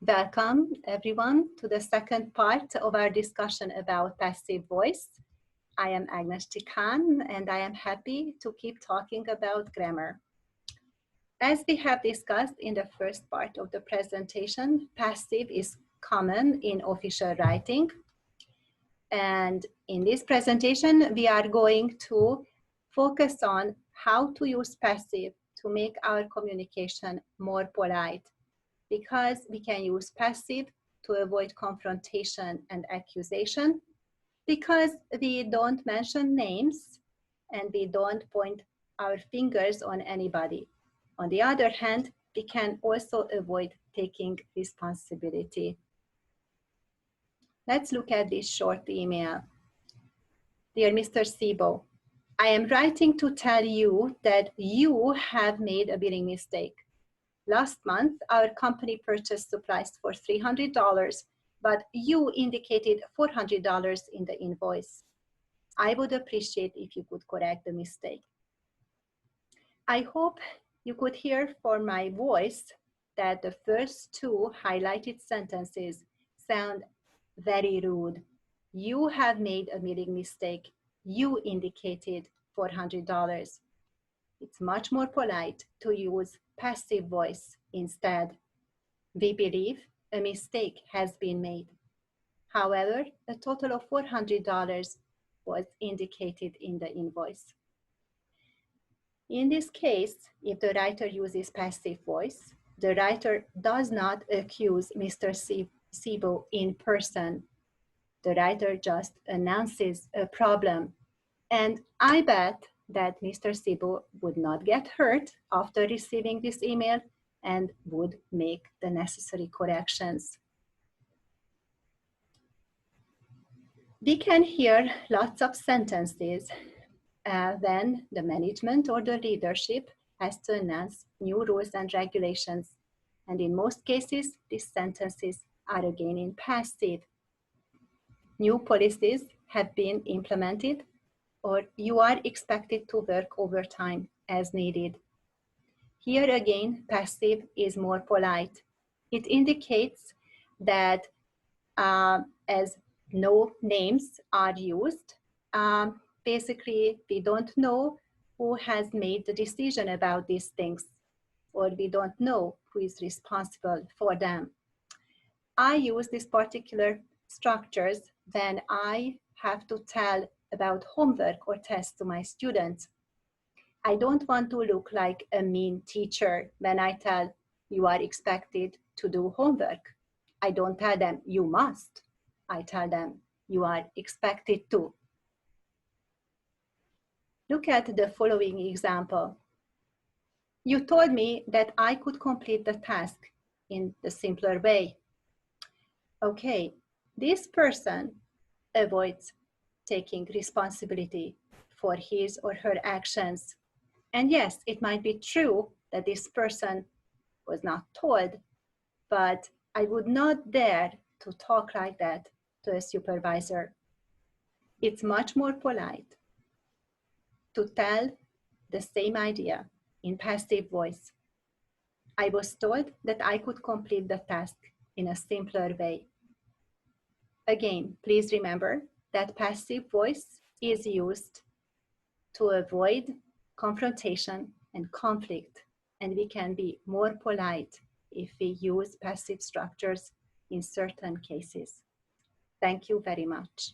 Welcome, everyone, to the second part of our discussion about passive voice. I am Agnes Khan, and I am happy to keep talking about grammar. As we have discussed in the first part of the presentation, passive is common in official writing. And in this presentation, we are going to focus on how to use passive to make our communication more polite, because we can use passive to avoid confrontation and accusation, because we don't mention names and we don't point our fingers on anybody. On the other hand, we can also avoid taking responsibility. Let's look at this short email. Dear Mr. Sebo, I am writing to tell you that you have made a billing mistake. Last month, our company purchased supplies for $300, but you indicated $400 in the invoice. I would appreciate if you could correct the mistake. I hope you could hear from my voice that the first two highlighted sentences sound very rude. You have made a billing mistake. You indicated $400. It's much more polite to use passive voice instead. We believe a mistake has been made. However, a total of $400 was indicated in the invoice. In this case, if the writer uses passive voice, the writer does not accuse Mr. Sebo in person. The writer just announces a problem. And I bet that Mr. Sebo would not get hurt after receiving this email and would make the necessary corrections. We can hear lots of sentences when the management or the leadership has to announce new rules and regulations. And in most cases, these sentences are again in passive. New policies have been implemented, or you are expected to work overtime as needed. Here again, passive is more polite. It indicates that as no names are used, basically we don't know who has made the decision about these things, or we don't know who is responsible for them. I use these particular structures when I have to tell about homework or tests to my students. I don't want to look like a mean teacher when I tell you are expected to do homework. I don't tell them you must. I tell them you are expected to. Look at the following example. You told me that I could complete the task in the simpler way. Okay, this person avoids taking responsibility for his or her actions. And yes, it might be true that this person was not told, but I would not dare to talk like that to a supervisor. It's much more polite to tell the same idea in passive voice. I was told that I could complete the task in a simpler way. Again, please remember that passive voice is used to avoid confrontation and conflict, and we can be more polite if we use passive structures in certain cases. Thank you very much.